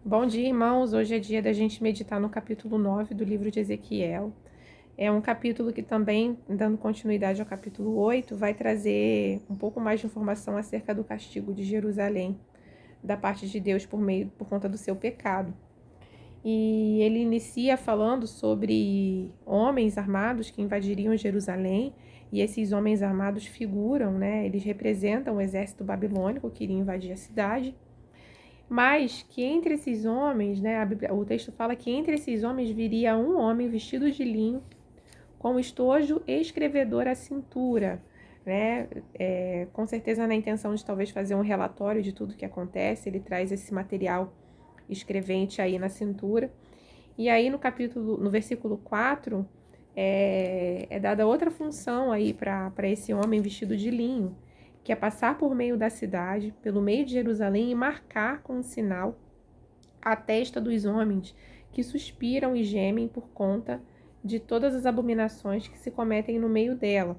Bom dia, irmãos. Hoje é dia da gente meditar no capítulo 9 do livro de Ezequiel. É um capítulo que também, dando continuidade ao capítulo 8, vai trazer um pouco mais de informação acerca do castigo de Jerusalém, da parte de Deus por conta do seu pecado. E ele inicia falando sobre homens armados que invadiriam Jerusalém, e esses homens armados figuram, né? Eles representam o exército babilônico que iria invadir a cidade. Mas que entre esses homens, né, o texto fala que entre esses homens viria um homem vestido de linho, com estojo e escrevedor à cintura, né? Com certeza na intenção de talvez fazer um relatório de tudo que acontece, ele traz esse material escrevente aí na cintura. E aí no versículo 4, é dada outra função aí para esse homem vestido de linho, que é passar por meio da cidade, pelo meio de Jerusalém e marcar com um sinal a testa dos homens que suspiram e gemem por conta de todas as abominações que se cometem no meio dela.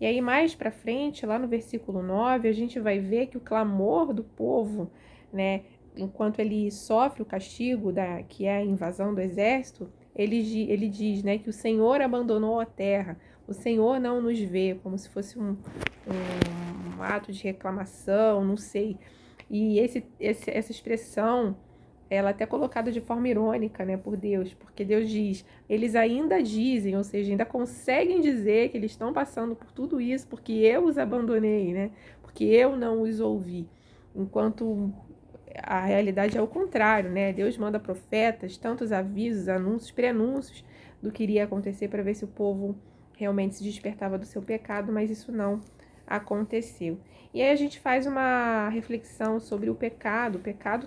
E aí mais para frente, lá no versículo 9, a gente vai ver que o clamor do povo, né, enquanto ele sofre o castigo que é a invasão do exército, ele diz, né, que o Senhor abandonou a terra, o Senhor não nos vê, como se fosse um ato de reclamação, não sei. E essa expressão, ela é até colocada de forma irônica, né, por Deus, porque Deus diz, eles ainda dizem, ou seja, ainda conseguem dizer que eles estão passando por tudo isso porque eu os abandonei, né, porque eu não os ouvi, enquanto a realidade é o contrário, né, Deus manda profetas, tantos avisos, anúncios, prenúncios do que iria acontecer para ver se o povo realmente se despertava do seu pecado, mas isso não aconteceu. E aí a gente faz uma reflexão sobre o pecado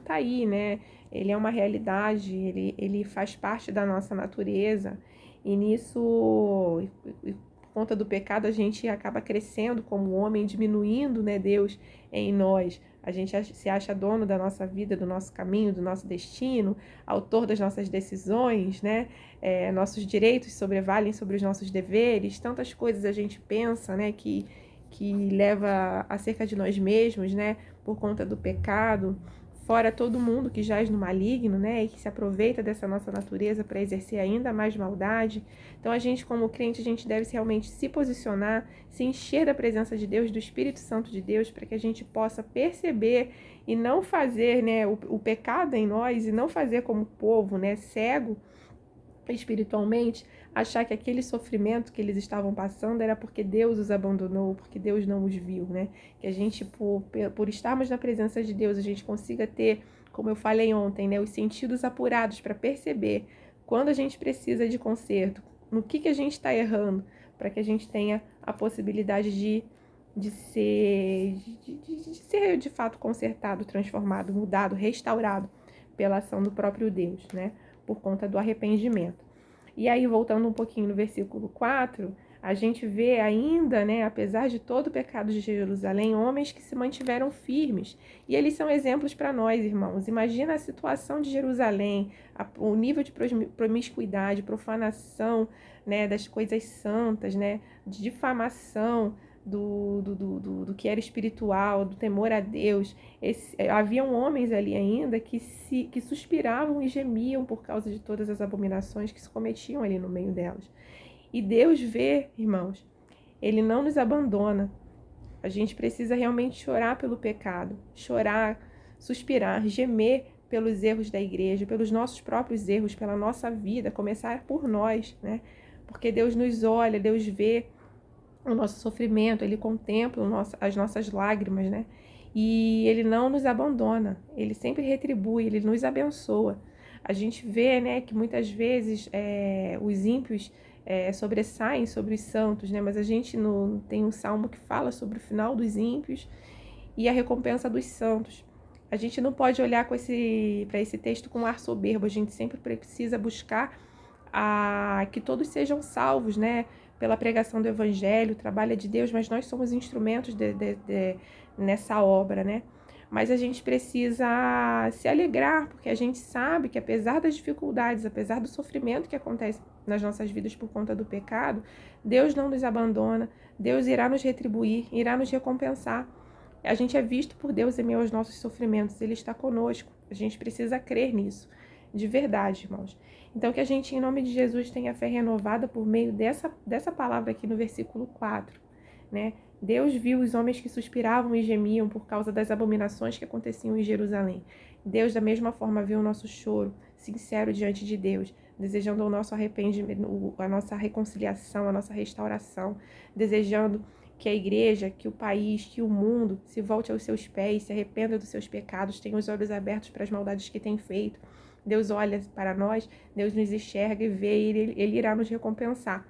tá aí, né? Ele é uma realidade, ele faz parte da nossa natureza, e nisso, por conta do pecado, a gente acaba crescendo como homem, diminuindo, né, Deus em nós. A gente se acha dono da nossa vida, do nosso caminho, do nosso destino, autor das nossas decisões, né? Nossos direitos sobrevalem sobre os nossos deveres, tantas coisas a gente pensa, né, que leva acerca de nós mesmos, né, por conta do pecado, fora todo mundo que jaz no maligno, né, e que se aproveita dessa nossa natureza para exercer ainda mais maldade. Então a gente, como crente, a gente deve realmente se posicionar, se encher da presença de Deus, do Espírito Santo de Deus, para que a gente possa perceber e não fazer, né, o pecado em nós, e não fazer como povo, né, cego espiritualmente, achar que aquele sofrimento que eles estavam passando era porque Deus os abandonou, porque Deus não os viu, né? Que a gente, por estarmos na presença de Deus, a gente consiga ter, como eu falei ontem, né, os sentidos apurados para perceber quando a gente precisa de conserto, no que a gente está errando, para que a gente tenha a possibilidade de ser de fato consertado, transformado, mudado, restaurado pela ação do próprio Deus, né? Por conta do arrependimento. E aí, voltando um pouquinho no versículo 4, a gente vê ainda, né, apesar de todo o pecado de Jerusalém, homens que se mantiveram firmes. E eles são exemplos para nós, irmãos. Imagina a situação de Jerusalém, o nível de promiscuidade, profanação, né, das coisas santas, né, de difamação do que era espiritual, do temor a Deus. Haviam homens ali ainda que suspiravam e gemiam por causa de todas as abominações que se cometiam ali no meio delas. E Deus vê, irmãos, Ele não nos abandona. A gente precisa realmente chorar pelo pecado, chorar, suspirar, gemer pelos erros da igreja, pelos nossos próprios erros, pela nossa vida, começar por nós, né? Porque Deus nos olha, Deus vê o nosso sofrimento, Ele contempla as nossas lágrimas, né? E Ele não nos abandona, Ele sempre retribui, Ele nos abençoa. A gente vê, né, que muitas vezes os ímpios sobressaem sobre os santos, né? Mas a gente tem um salmo que fala sobre o final dos ímpios e a recompensa dos santos. A gente não pode olhar para esse texto com um ar soberbo, a gente sempre precisa buscar que todos sejam salvos, né? Pela pregação do Evangelho, trabalho de Deus, mas nós somos instrumentos nessa obra, né? Mas a gente precisa se alegrar, porque a gente sabe que apesar das dificuldades, apesar do sofrimento que acontece nas nossas vidas por conta do pecado, Deus não nos abandona, Deus irá nos retribuir, irá nos recompensar. A gente é visto por Deus em meio aos nossos sofrimentos. Ele está conosco. A gente precisa crer nisso. De verdade, irmãos. Então, que a gente, em nome de Jesus, tenha fé renovada por meio dessa palavra aqui no versículo 4, né? Deus viu os homens que suspiravam e gemiam por causa das abominações que aconteciam em Jerusalém. Deus, da mesma forma, viu o nosso choro sincero diante de Deus, desejando o nosso arrependimento, a nossa reconciliação, a nossa restauração, desejando que a igreja, que o país, que o mundo se volte aos seus pés, se arrependa dos seus pecados, tenha os olhos abertos para as maldades que tem feito. Deus olha para nós, Deus nos enxerga e vê, e Ele irá nos recompensar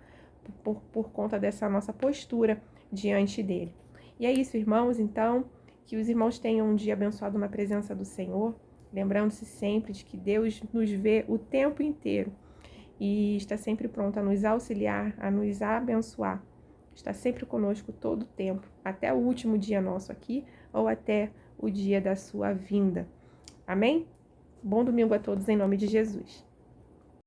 por conta dessa nossa postura diante dele. E é isso, irmãos, então, que os irmãos tenham um dia abençoado na presença do Senhor, lembrando-se sempre de que Deus nos vê o tempo inteiro e está sempre pronto a nos auxiliar, a nos abençoar. Está sempre conosco todo o tempo, até o último dia nosso aqui ou até o dia da sua vinda. Amém? Bom domingo a todos em nome de Jesus.